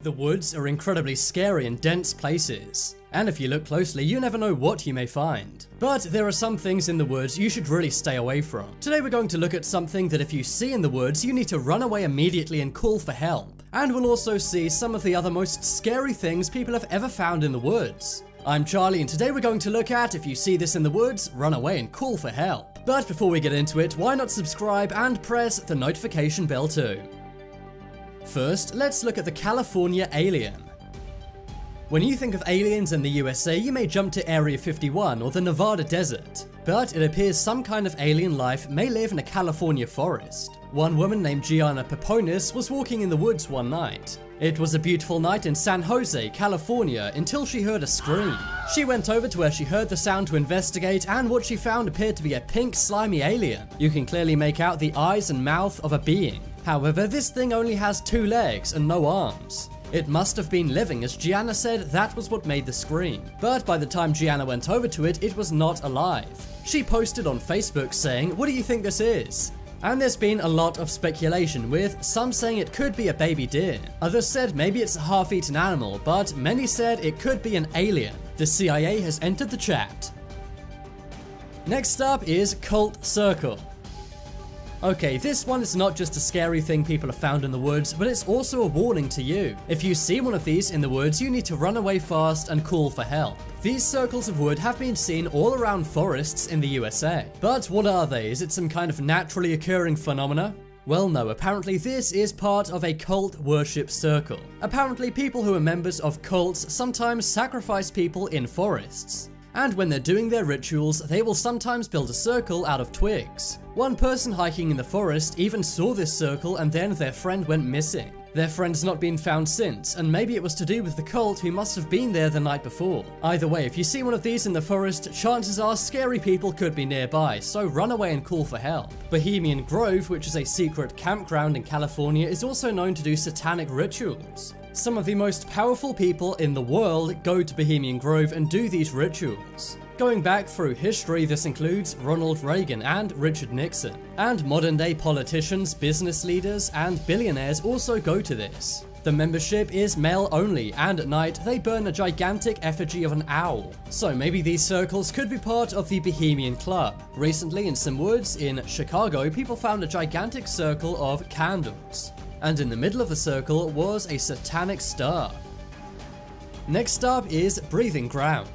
The woods are incredibly scary and dense places, and if you look closely, you never know what you may find. But there are some things in the woods you should really stay away from. Today we're going to look at something that if you see in the woods, you need to run away immediately and call for help. And we'll also see some of the other most scary things people have ever found in the woods. I'm Charlie, and today we're going to look at if you see this in the woods, run away and call for help. But before we get into it, why not subscribe and press the notification bell too? First, let's look at the California alien. When you think of aliens in the USA, you may jump to Area 51 or the Nevada desert, but it appears some kind of alien life may live in a California forest. One woman named Gianna Peponis was walking in the woods one night. It was a beautiful night in San Jose, California, until she heard a scream. She went over to where she heard the sound to investigate, and what she found appeared to be a pink slimy alien. You can clearly make out the eyes and mouth of a being. However, this thing only has 2 legs and no arms. It must have been living, as Gianna said that was what made the scream. But by the time Gianna went over to it, it was not alive. She posted on Facebook saying, "What do you think this is?" And there's been a lot of speculation, with some saying it could be a baby deer. Others said maybe it's a half-eaten animal, but many said it could be an alien. The CIA has entered the chat. Next up is Cult Circle. Okay, this one is not just a scary thing people have found in the woods, but it's also a warning to you. If you see one of these in the woods, you need to run away fast and call for help. These circles of wood have been seen all around forests in the USA. But what are they? Is it some kind of naturally occurring phenomena? Well, no, apparently this is part of a cult worship circle. Apparently people who are members of cults sometimes sacrifice people in forests. And when they're doing their rituals, they will sometimes build a circle out of twigs. One person hiking in the forest even saw this circle, and then their friend went missing. Their friend's not been found since, and maybe it was to do with the cult who must have been there the night before. Either way, if you see one of these in the forest, chances are scary people could be nearby, so run away and call for help. Bohemian Grove, which is a secret campground in California, is also known to do satanic rituals. Some of the most powerful people in the world go to Bohemian Grove and do these rituals. Going back through history, this includes Ronald Reagan and Richard Nixon. And modern day politicians, business leaders, and billionaires also go to this. The membership is male only, and at night they burn a gigantic effigy of an owl. So maybe these circles could be part of the Bohemian Club. Recently in some woods in Chicago, people found a gigantic circle of candles. And in the middle of the circle was a satanic star. Next up is breathing ground.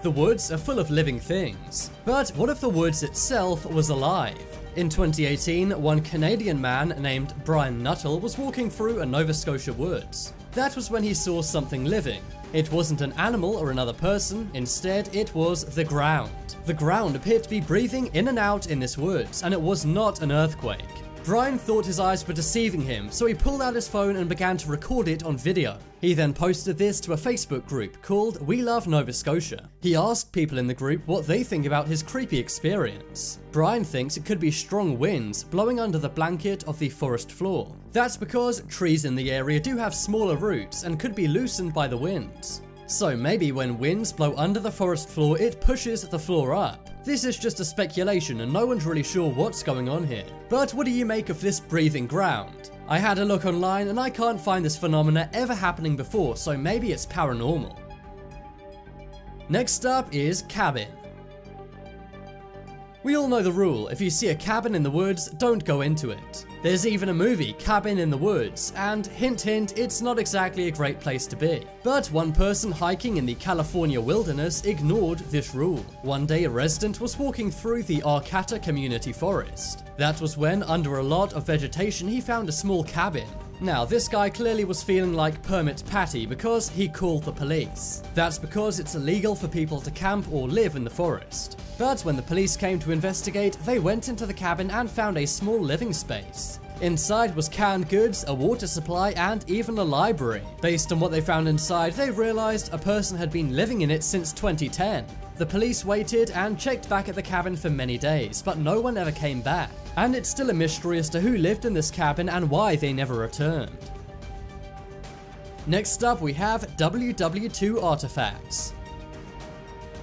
The woods are full of living things, but what if the woods itself was alive? In 2018, one Canadian man named Brian Nuttall was walking through a Nova Scotia woods. That was when he saw something living. It wasn't an animal or another person, instead it was the ground. The ground appeared to be breathing in and out in this woods, and it was not an earthquake. Brian thought his eyes were deceiving him, so he pulled out his phone and began to record it on video. He then posted this to a Facebook group called We Love Nova Scotia. He asked people in the group what they think about his creepy experience. Brian thinks it could be strong winds blowing under the blanket of the forest floor. That's because trees in the area do have smaller roots and could be loosened by the winds. So maybe when winds blow under the forest floor, it pushes the floor up. This is just a speculation and no one's really sure what's going on here. But what do you make of this breathing ground? I had a look online and I can't find this phenomena ever happening before, so maybe it's paranormal. Next up is cabin. We all know the rule, if you see a cabin in the woods, don't go into it. There's even a movie, Cabin in the Woods, and hint hint, it's not exactly a great place to be. But one person hiking in the California wilderness ignored this rule. One day a resident was walking through the Arcata Community Forest. That was when, under a lot of vegetation, he found a small cabin. Now, this guy clearly was feeling like Permit Patty because he called the police. That's because it's illegal for people to camp or live in the forest. But when the police came to investigate, they went into the cabin and found a small living space. Inside was canned goods, a water supply, and even a library. Based on what they found inside, they realized a person had been living in it since 2010. The police waited and checked back at the cabin for many days, but no one ever came back. And it's still a mystery as to who lived in this cabin and why they never returned. Next up we have WW2 artifacts.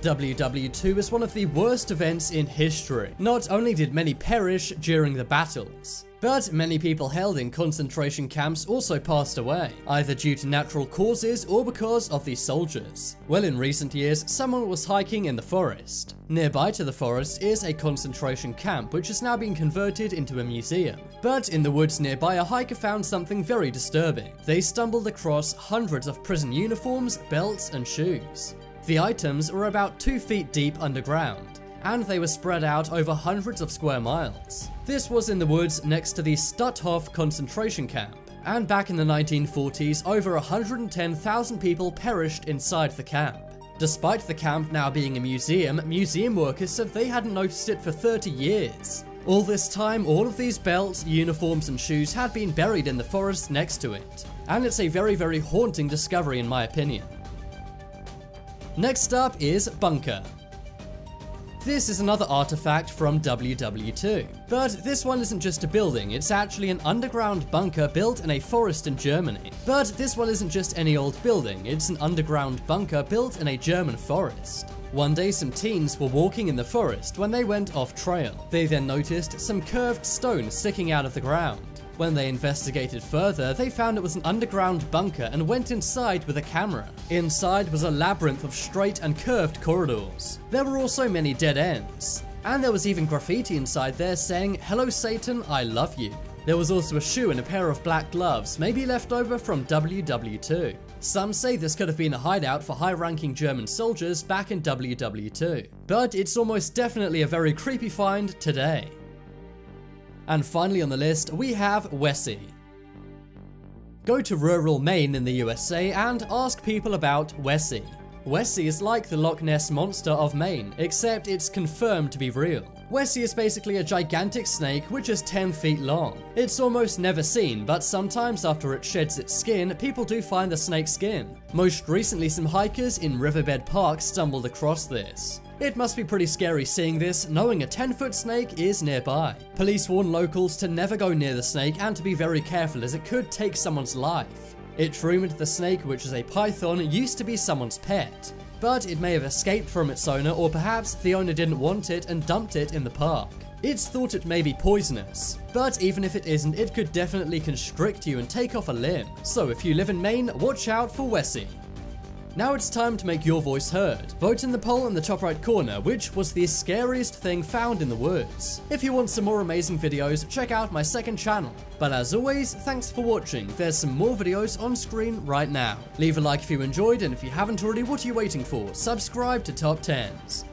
WW2 is one of the worst events in history. Not only did many perish during the battles, but many people held in concentration camps also passed away, either due to natural causes or because of the soldiers. Well, in recent years, someone was hiking in the forest. Nearby to the forest is a concentration camp, which has now been converted into a museum. But in the woods nearby, a hiker found something very disturbing. They stumbled across hundreds of prison uniforms, belts, and shoes. The items were about 2 feet deep underground, and they were spread out over hundreds of square miles. This was in the woods next to the Stutthof concentration camp, and back in the 1940s, over 110,000 people perished inside the camp. Despite the camp now being a museum, museum workers said they hadn't noticed it for 30 years. All this time, all of these belts, uniforms, and shoes had been buried in the forest next to it, and it's a very, very haunting discovery in my opinion. Next up is Bunker. This is another artifact from WW2, but this one isn't just a building, it's actually an underground bunker built in a forest in Germany. But this one isn't just any old building, it's an underground bunker built in a German forest. One day some teens were walking in the forest when they went off trail. They then noticed some curved stone sticking out of the ground. When they investigated further, they found it was an underground bunker and went inside with a camera. Inside was a labyrinth of straight and curved corridors. There were also many dead ends. And there was even graffiti inside there saying, "Hello Satan, I love you." There was also a shoe and a pair of black gloves, maybe left over from WW2. Some say this could have been a hideout for high-ranking German soldiers back in WW2. But it's almost definitely a very creepy find today. And finally on the list, we have Wessie. Go to rural Maine in the USA and ask people about Wessie. Wessie is like the Loch Ness Monster of Maine, except it's confirmed to be real. Wessie is basically a gigantic snake which is 10 feet long. It's almost never seen, but sometimes after it sheds its skin, people do find the snake's skin. Most recently, some hikers in Riverbed Park stumbled across this. It must be pretty scary seeing this, knowing a 10-foot snake is nearby. Police warn locals to never go near the snake and to be very careful as it could take someone's life. It's rumored the snake, which is a python, used to be someone's pet, but it may have escaped from its owner, or perhaps the owner didn't want it and dumped it in the park. It's thought it may be poisonous, but even if it isn't, it could definitely constrict you and take off a limb. So if you live in Maine, watch out for Wessie. Now it's time to make your voice heard. Vote in the poll in the top right corner, which was the scariest thing found in the woods. If you want some more amazing videos, check out my second channel. But as always, thanks for watching. There's some more videos on screen right now. Leave a like if you enjoyed, and if you haven't already, what are you waiting for? Subscribe to Top 10s.